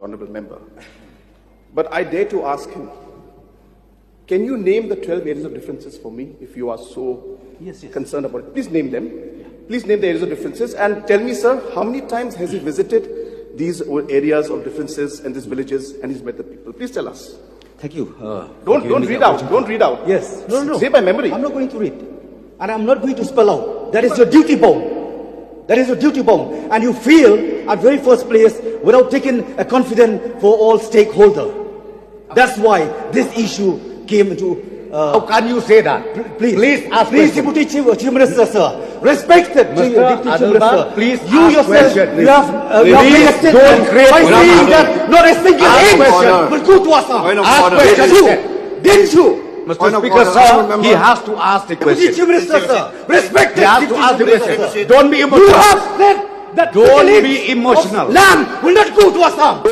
Honorable member. But I dare to ask him, can you name the 12 areas of differences for me if you are so concerned about it? Please name them. Please name the areas of differences and tell me, sir, how many times has he visited these areas of differences and these villages and he's met the people? Please tell us. Thank you. Don't read out. Don't read out. Yes. No. Say by memory. I'm not going to read. And I'm not going to spell out. That is your duty bomb. That is your duty bomb. And you feel at very first place without taking a confidence for all stakeholders. That's why this issue came into... How can you say that? Please ask Please, Deputy Chief Minister, sir. Respected Deputy Chief Minister. Please you ask yourself, question. you have made a statement by saying that not a single aim will go to Assam. Ask question. Didn't you? Mr. Speaker, sir, he has to ask the question. Deputy Chief Minister, sir. Respected He has to ask the Deputy Chief question. Minister. Don't be You emotional. have said that Don't the be emotional. land will not go to Assam.